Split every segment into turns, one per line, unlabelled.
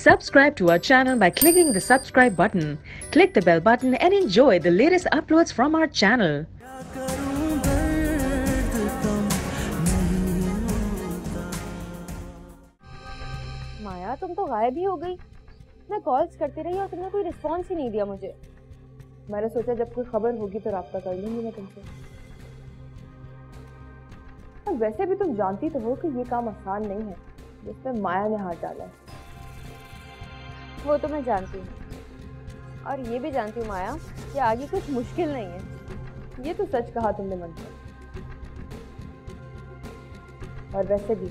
Subscribe to our channel by clicking the subscribe button. Click the bell button and enjoy the latest uploads from our channel.
माया, तुम तो गायब ही हो गई। मैं calls करती रही और तुमने कोई रिस्पॉन्स ही नहीं दिया मुझे। मैंने सोचा जब कोई खबर होगी तो राब्ता कर लूंगी मैं तुमसे। और वैसे भी तुम जानती तो हो कि ये काम आसान नहीं है जिसमें माया ने हाथ डाला है। वो तो मैं जानती हूँ और ये भी जानती हूँ माया कि आगे कुछ मुश्किल नहीं है। ये तो सच कहा तुमने मन से। और वैसे भी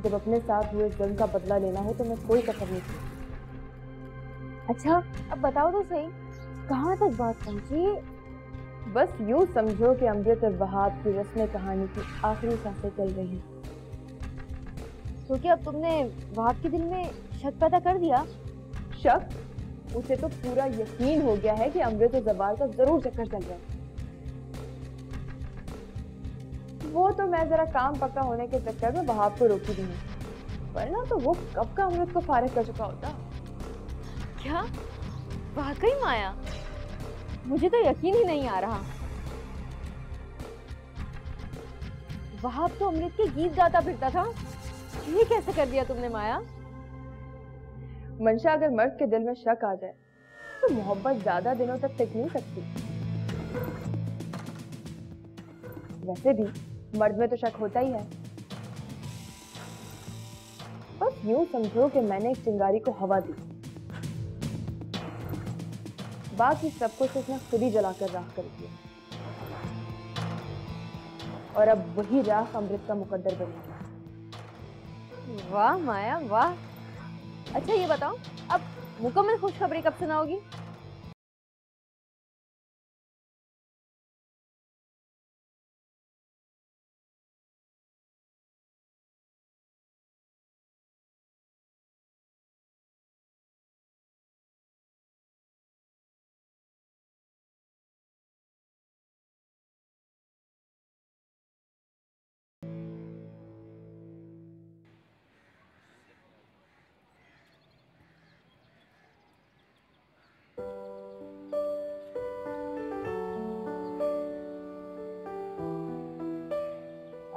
जब अपने साथ हुए जुल्म का बदला लेना हो तो मैं कोई कसर नहीं छोड़ती। अच्छा, अब बताओ तो सही, कहाँ तक बात पहुंची? बस यूं समझो कि अमृत और वहाब की रस्म कहानी की आखिरी सांसें चल रही हैं। तो क्या अब तुमने वहाब के दिल में शक पैदा कर दिया? शक? उसे तो पूरा यकीन हो गया है कि अमृत और जबाल का जरूर चक्कर चल रहा है। वो तो मैं जरा काम पक्का होने के चक्कर में वहाब को रोकी दी हूँ, वरना तो वो कब का अमृत को फारिग कर चुका होता। क्या वाकई माया? मुझे तो यकीन ही नहीं आ रहा। वहाब तो अमृत के गीत गाता फिरता था, ये कैसे कर दिया तुमने माया? मंशा, अगर मर्द के दिल में शक आ जाए तो मोहब्बत ज्यादा दिनों तक टिक नहीं सकती। वैसे भी मर्द में तो शक होता ही है। बस यूं समझो कि मैंने एक चिंगारी को हवा दी, बाकी सब कुछ उसने खुद ही जलाकर राख कर दिया और अब वही राख अमृत का मुकद्दर बनेगी। वाह माया वाह। अच्छा ये बताओ, अब मुकम्मल खुशखबरी कब सुनाओगी?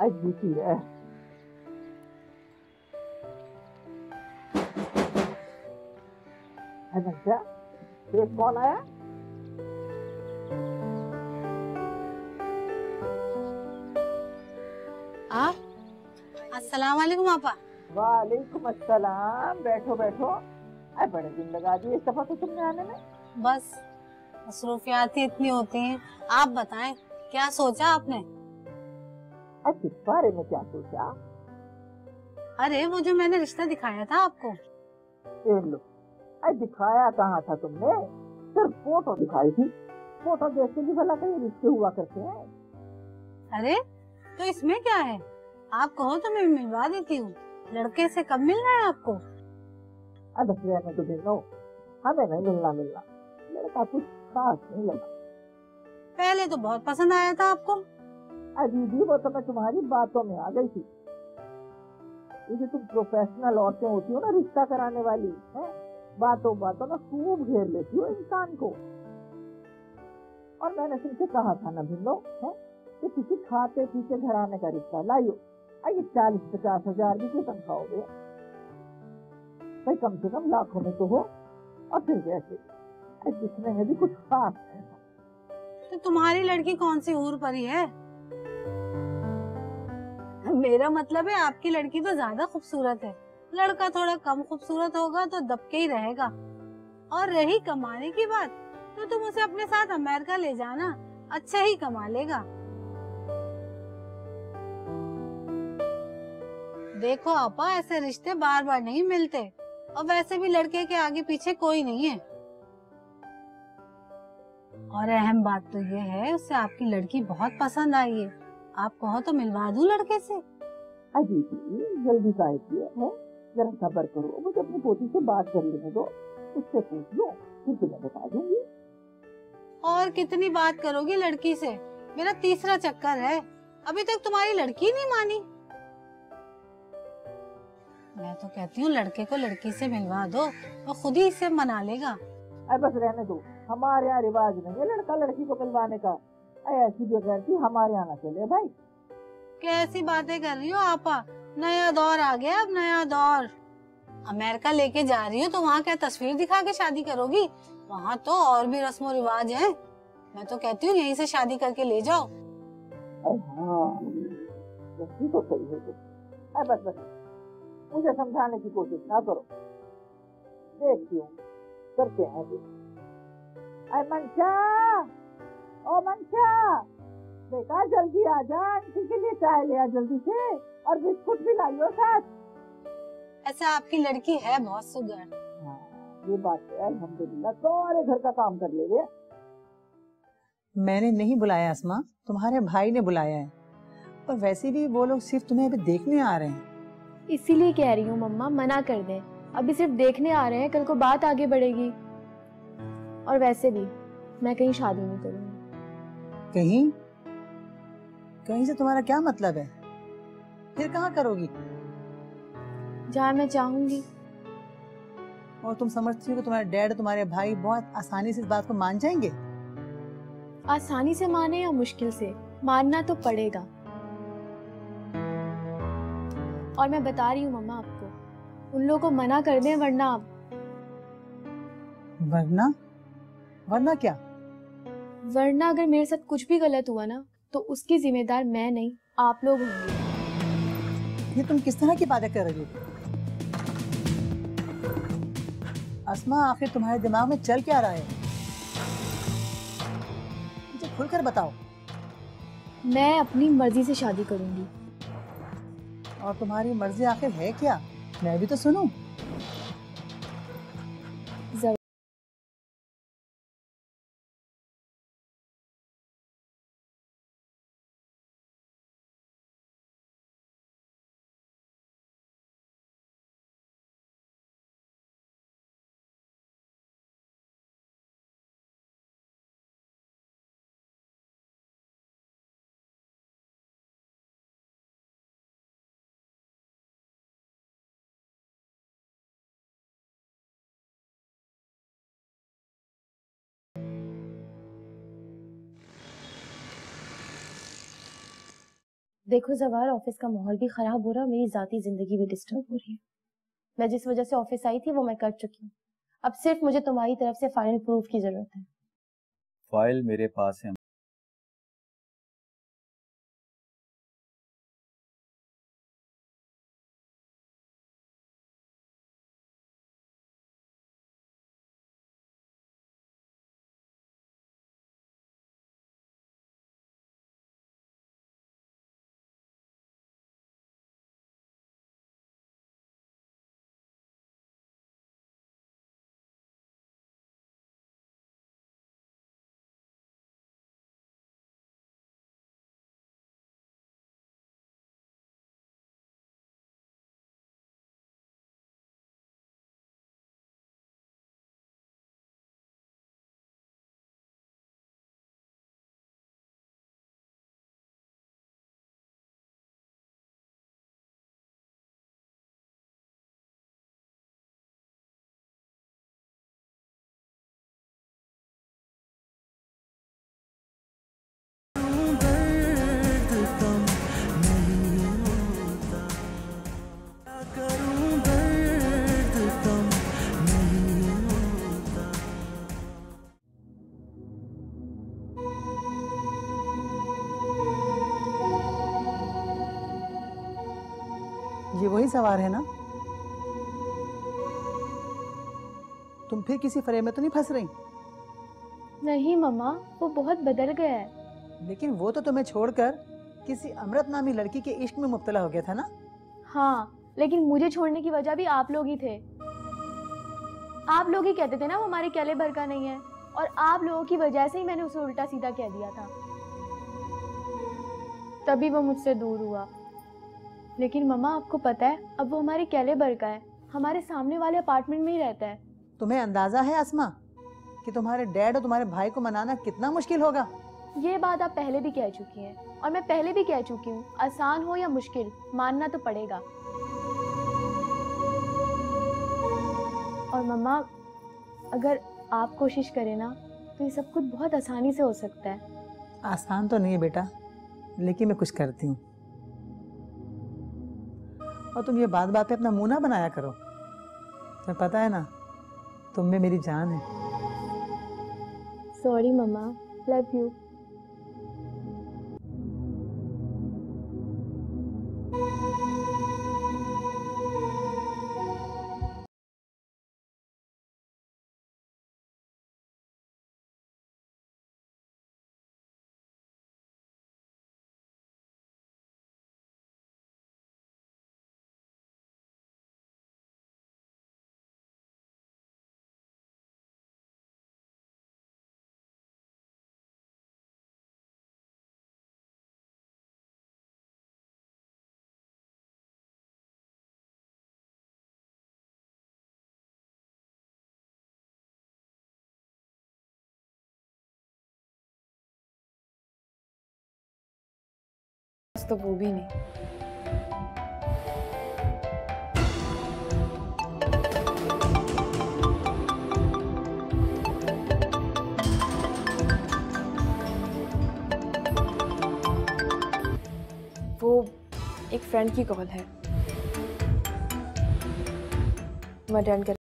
अजीब है। अच्छा, ये कौन आया?
आप? अस्सलाम वालेकुम आपा।
वालेकुम अस्सलाम। बैठो बैठो। अरे बड़े दिन लगा दिए इस दफा तो तुमने आने में।
बस मसरूफियात ही इतनी होती हैं। आप बताएं, क्या सोचा आपने?
किस बारे में क्या सोचा?
अरे वो जो मैंने रिश्ता दिखाया था आपको।
लो, अरे दिखाया कहाँ था तुमने? सिर्फ फोटो दिखाई थी। फोटो देख के भी भला कहीं रिश्ते हुआ करते हैं?
अरे तो इसमें क्या है, आप कहो तो मैं मिलवा देती हूँ। लड़के से कब मिलना है आपको?
अब रहने तो देनो, हमें नहीं मिलना। लड़का कुछ खास नहीं लगा।
पहले तो बहुत पसंद आया था आपको।
दीदी वो तो मैं तुम्हारी बातों में आ गई थी। ये जो तुम प्रोफेशनल औरतें होती हो ना रिश्ता कराने वाली है, बातों बातों में खूब घेर लेती हो इंसान को। और मैंने तुमसे कहा था ना भिन्नो है कि किसी खाते पीते घराने का रिश्ता लाइयो। आइए 40-50 हजार भी क्यों तनख्वाह हो गया भाई, कम से कम लाखों में तो हो। और फिर कैसे दिखने में भी कुछ खास है।
तो तुम्हारी लड़की कौन सी हूर परी है? मेरा मतलब है आपकी लड़की तो ज्यादा खूबसूरत है, लड़का थोड़ा कम खूबसूरत होगा तो दबके ही रहेगा। और रही कमाने की बात, तो तुम उसे अपने साथ अमेरिका ले जाना, अच्छा ही कमा लेगा। देखो आपा, ऐसे रिश्ते बार बार नहीं मिलते और वैसे भी लड़के के आगे पीछे कोई नहीं है। और अहम बात तो ये है उसे आपकी लड़की बहुत पसंद आई है। आप कहो तो मिलवा दूं लड़के से।
जल्दी काहे किए है, जरा सब्र करो, मुझे अपनी पोती से बात कर लेने दो, उससे पूछ लो फिर तुम्हें बता दूंगी।
और कितनी बात करोगी लड़की से? मेरा तीसरा चक्कर है, अभी तक तुम्हारी लड़की नहीं मानी। मैं तो कहती हूँ लड़के को लड़की से मिलवा दो, वो खुद ही इससे मना लेगा।
अरे बस रहने दो, हमारे यहाँ रिवाज नहीं है लड़का लड़की को मिलवाने का। ऐसी बेगैरती हमारे यहाँ ना चले भाई।
कैसी बातें कर रही हो आपा, नया दौर आ गया, अब नया दौर। अमेरिका लेके जा रही हो तो वहाँ क्या तस्वीर दिखा के शादी करोगी? वहाँ तो और भी रस्म और रिवाज है। मैं तो कहती हूँ यहीं से शादी करके ले जाओ।
हाँ तो सही है। अरे बस बस, मुझे समझाने की कोशिश ना करो, देखती हूँ करते हैं। अरे मंशा, ओ मंशा बेटा जल्दी आ जा, आंटी के लिए चाय ले आ जल्दी से, और बिस्कुट भी लाइयो साथ।
ऐसा आपकी लड़की है बहुत सुघर।
हाँ ये बात है, अल्हम्दुलिल्लाह सारे घर का काम कर ले गए।
मैंने नहीं बुलाया अस्मा, तुम्हारे भाई ने बुलाया है। और वैसे भी वो लोग सिर्फ तुम्हें अभी देखने आ रहे हैं।
इसीलिए कह रही हूँ मम्मा, मना कर दें, अभी सिर्फ देखने आ रहे हैं, कल को बात आगे बढ़ेगी। और वैसे भी मैं कहीं शादी नहीं करूंगी।
कहीं? कहीं से तुम्हारा क्या मतलब है? फिर कहाँ करोगी?
जहाँ मैं चाहूंगी।
और तुम समझती हो कि तुम्हारे डैड, तुम्हारे भाई बहुत आसानी से इस बात को मान जाएंगे?
आसानी से माने या मुश्किल से, मानना तो पड़ेगा। और मैं बता रही हूँ मम्मा आपको, उन लोगों को मना कर दें, वरना आप।
वरना? वरना क्या?
वरना अगर मेरे साथ कुछ भी गलत हुआ ना, तो उसकी जिम्मेदार मैं नहीं, आप लोग होंगे।
ये तुम किस तरह की बातें कर रही हो? अस्मा, आखिर तुम्हारे दिमाग में चल क्या रहा है? मुझे खुलकर बताओ।
मैं अपनी मर्जी से शादी करूंगी।
और तुम्हारी मर्जी आखिर है क्या? मैं भी तो सुनूं।
देखो जवार, ऑफिस का माहौल भी खराब हो रहा है, मेरी जाती जिंदगी भी डिस्टर्ब हो रही है। मैं जिस वजह से ऑफिस आई थी वो मैं कर चुकी हूँ। अब सिर्फ मुझे तुम्हारी तरफ से फाइनल प्रूफ की जरूरत है।
फाइल मेरे पास है।
ये वही सवार है ना? तुम फिर किसी फरेब में तो नहीं फंस रही?
नहीं मम्मा, वो बहुत बदल गया है।
लेकिन वो तो तुम्हें छोड़कर किसी अमृत नामी लड़की के इश्क में मुब्तला हो गया था ना?
हाँ, लेकिन मुझे छोड़ने की वजह भी आप लोग ही थे। आप लोग ही कहते थे ना वो हमारे कैलिबर का नहीं है, और आप लोगों की वजह से ही मैंने उसे उल्टा सीधा कह दिया था। तभी वो मुझसे दूर हुआ। लेकिन मम्मा आपको पता है, अब वो हमारे कैलिबर का है, हमारे सामने वाले अपार्टमेंट में ही रहता है।
तुम्हें अंदाजा है अस्मा कि तुम्हारे डैड और तुम्हारे भाई को मनाना कितना मुश्किल होगा?
ये बात आप पहले भी कह चुकी हैं, और मैं पहले भी कह चुकी हूँ, आसान हो या मुश्किल, मानना तो पड़ेगा। और मम्मा, अगर आप कोशिश करें ना तो ये सब कुछ बहुत आसानी से हो सकता है।
आसान तो नहीं है बेटा, लेकिन मैं कुछ करती हूँ। और तुम ये बात बात पे अपना मुंह ना बनाया करो। तुम्हें पता है ना, तुम में मेरी जान है।
Sorry mama, love you. तो वो भी नहीं। वो एक फ्रेंड की कॉल है, मैं अटेंड कर।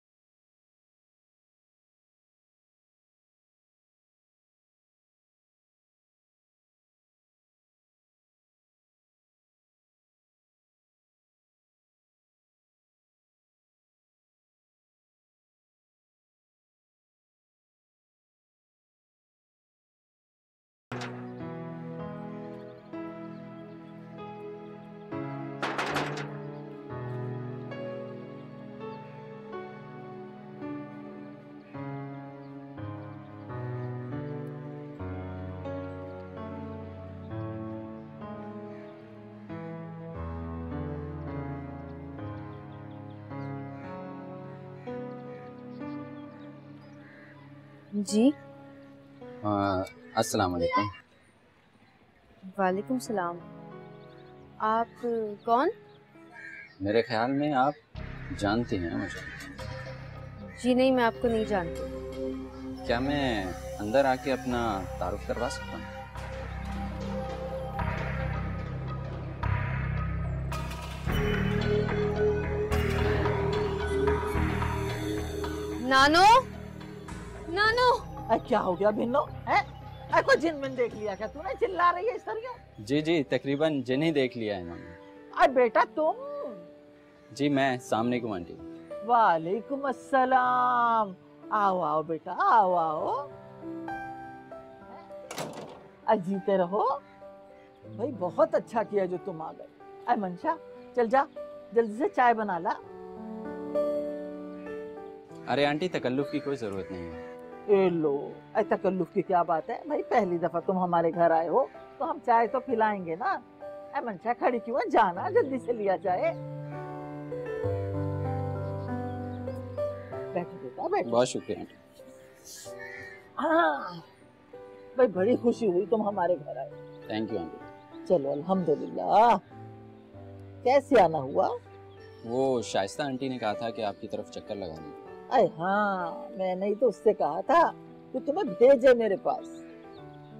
जी
अस्सलाम वालेकुम।
वालेकुम सलाम। आप कौन?
मेरे ख्याल में आप जानती हैं मुझे।
जी नहीं, मैं आपको नहीं जानती।
क्या मैं अंदर आके अपना तारुफ करवा सकता हूँ?
नानो, नानो।
क्या हो गया भिन्नो? है कोई जिन में देख लिया क्या तूने? चिल्ला रही है इस तरह?
जी जी, तकरीबन जिन ही देख लिया है मैंने।
अरे बेटा तुम?
जी मैं, सामने को आंटी।
वालेकुम अस्सलाम। आओ आओ बेटा, आओ आओ, जीते रहो भाई। बहुत अच्छा किया जो तुम आ गए। अरे मंशा, चल जा जल्दी से चाय बना ला।
अरे आंटी, तकल्लुफ की कोई जरूरत नहीं है।
ए लो, तकल्लुफ की क्या बात है भाई? पहली दफा तुम हमारे घर आए हो तो हम चाय तो पिलाएंगे ना। मंशा खड़ी क्यों है? जाना जल्दी से लिया जाए। बैठो बेटा, बैठो।
बहुत शुक्रिया आंटी।
हाँ भाई, बड़ी खुशी हुई तुम हमारे घर आए।
Thank you aunty.
चलो अल्हम्दुलिल्लाह। कैसे आना हुआ?
वो शाइस्ता आंटी ने कहा था कि आपकी तरफ चक्कर लगाने।
अरे हाँ, मैंने ही तो उससे कहा था कि तुम्हें भेजे मेरे पास।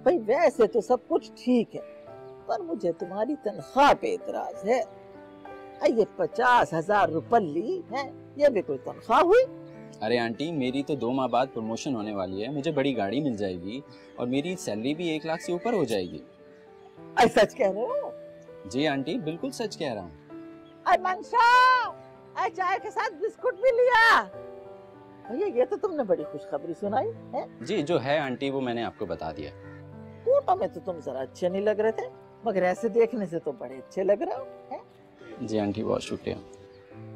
भाई वैसे तो सब कुछ ठीक है, पर मुझे तुम्हारी तनख्वाह पे एतराज है। ये 50,000 रुपये है, ये भी कोई तनख्वाह हुई?
अरे आंटी, मेरी तो 2 माह बाद प्रमोशन होने वाली है, मुझे बड़ी गाड़ी मिल जाएगी और मेरी सैलरी भी 1 लाख से ऊपर हो जाएगी।
सच कह रहे हो?
जी आंटी, बिल्कुल सच कह रहा हूँ।
मंशा, चाय के साथ बिस्कुट भी लिया। भैया ये तो तुमने बड़ी खुशखबरी सुनाई है।
जी जो है आंटी, वो मैंने आपको बता दिया।
फोटो में तो तुम जरा अच्छे नहीं लग रहे थे, मगर ऐसे देखने से तो बड़े अच्छे लग रहे हो है?
जी आंटी, बहुत शुक्रिया।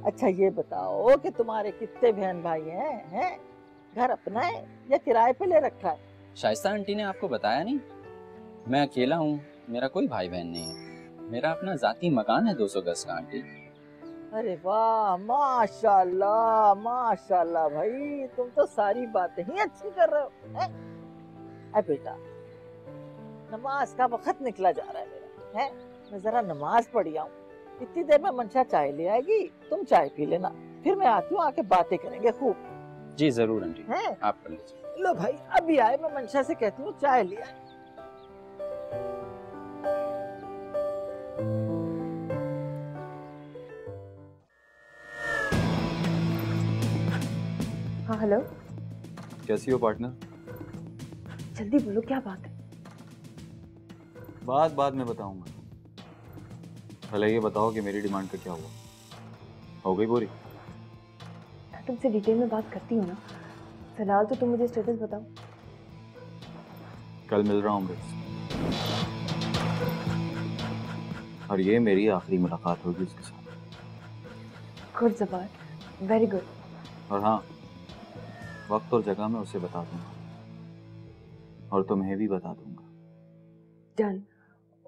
अच्छा ये बताओ कि तुम्हारे कितने बहन भाई हैं? घर अपना है या किराए पे ले रखा है?
शाइस्ता आंटी ने आपको बताया नहीं? मैं अकेला हूँ, मेरा कोई भाई बहन नहीं है। मेरा अपना जाती मकान है 200 गज का आंटी।
अरे वाह, माशाल्लाह माशाल्लाह भाई, तुम तो सारी बातें ही अच्छी कर रहे हो हैं? अरे बेटा, नमाज का वक्त निकला जा रहा है मेरा, है? मैं जरा नमाज पढ़ी आऊं। इतनी देर में मंशा चाय ले आएगी, तुम चाय पी लेना, फिर मैं आती हूँ, आके बातें करेंगे खूब।
जी जरूर आंटी,
हैं?
आप कर लीजिए।
लो भाई, अभी आए, मैं मंशा से कहती हूँ चाय लिया।
हाँ हेलो,
कैसी हो पार्टनर?
जल्दी बोलो क्या बात है।
बात बाद में बताऊंगा, पहले ये बताओ कि मेरी डिमांड का क्या हुआ, हो गई पूरी?
मैं तुमसे डिटेल में बात करती हूँ ना, फिलहाल तो तुम मुझे स्टेटस बताओ।
कल मिल रहा हूँ अमृत, और ये मेरी आखिरी मुलाकात होगी उसके साथ।
गुड जबार, वेरी गुड।
और हाँ, वक्त और जगह मैं उसे बता दूंगा, और तुम्हें भी बता दूंगा।
डन,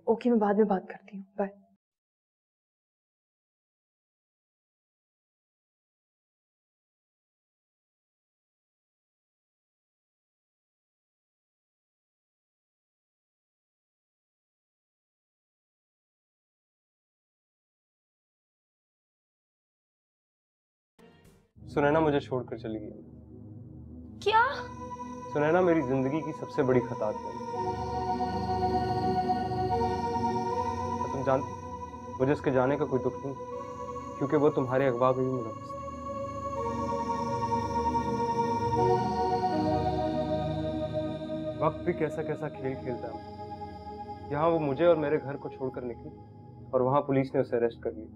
ओके, मैं बाद में बात करती हूँ, बाय।
सुनैना मुझे छोड़कर चली गई।
क्या?
सुनैना मेरी जिंदगी की सबसे बड़ी खता थी। और तुम जानती, मुझे उसके जाने का कोई दुख नहीं, क्योंकि वो तुम्हारे अगवा में भी मुलव्वस थी। वक्त भी कैसा कैसा खेल खेलता है। यहाँ वो मुझे और मेरे घर को छोड़कर निकली, और वहां पुलिस ने उसे अरेस्ट कर लिया।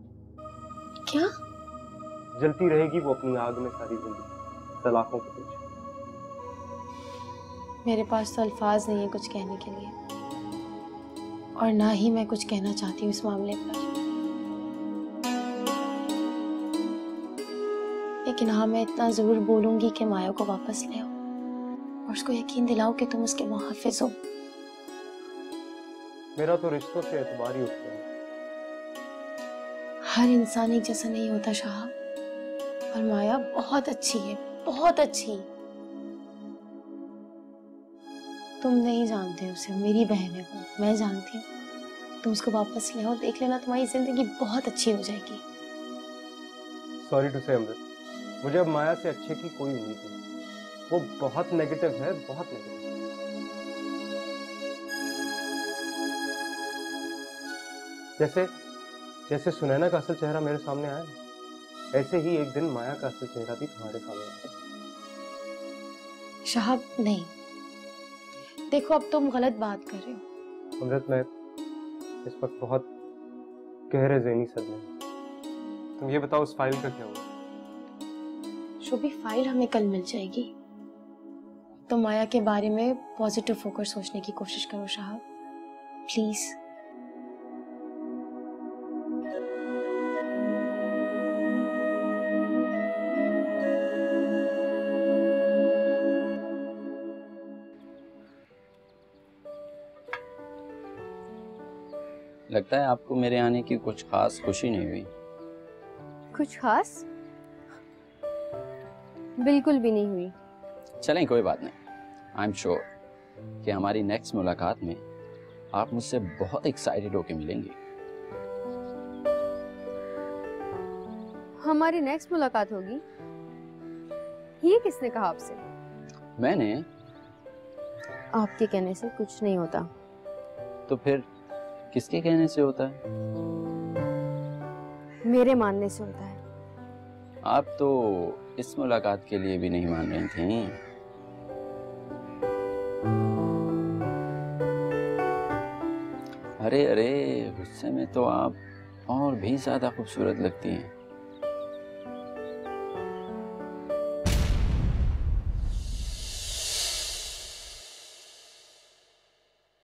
क्या?
जलती रहेगी वो अपनी आग में सारी जिंदगी, सलाखों के पीछे।
मेरे पास तो अल्फाज नहीं है कुछ कहने के लिए, और ना ही मैं कुछ कहना चाहती हूँ इस मामले पर। लेकिन हाँ, मैं इतना जरूर बोलूंगी कि माया को वापस ले आओ, और उसको यकीन दिलाओ कि तुम उसके मुहाफिज हो।
मेरा तो रिश्तों से एतबार ही उठ गया।
हर इंसान एक जैसा नहीं होता शाह, और माया बहुत अच्छी है, बहुत अच्छी। तुम नहीं जानते उसे, मेरी बहन है वो, मैं जानती हूँ। तुम उसको वापस ले आओ, देख लेना तुम्हारी जिंदगी बहुत अच्छी हो जाएगी।
सॉरी टू से अमृत, मुझे अब माया से अच्छे की कोई उम्मीद नहीं। वो बहुत नेगेटिव है, बहुत नेगेटिव। जैसे जैसे सुनैना का असल चेहरा मेरे सामने आया, ऐसे ही एक दिन माया का असल चेहरा भी तुम्हारे सामने आया।
शाहब नहीं, देखो अब तुम गलत बात कर रहे हो।
अमृत, मैं इस वक्त बहुत गहरे ज़हनी सदमे में। तुम ये बताओ उस फाइल का क्या हुआ?
शोभी, फाइल हमें कल मिल जाएगी। तो माया के बारे में पॉजिटिव होकर सोचने की कोशिश करो शाहब, प्लीज।
लगता है आपको मेरे आने की कुछ खास खुशी नहीं हुई।
कुछ खास? बिल्कुल भी नहीं हुई।
चलें, कोई बात नहीं। आई एम श्योर कि हमारी नेक्स्ट मुलाकात में आप मुझसे बहुत एक्साइटेड होके मिलेंगे।
हमारी नेक्स्ट मुलाकात होगी? ये किसने कहा आपसे?
मैंने।
आपके कहने से कुछ नहीं होता।
तो फिर किसके कहने से होता है?
मेरे मानने से होता है।
आप तो इस मुलाकात के लिए भी नहीं मान रही थी। अरे अरे, गुस्से में तो आप और भी ज्यादा खूबसूरत लगती हैं।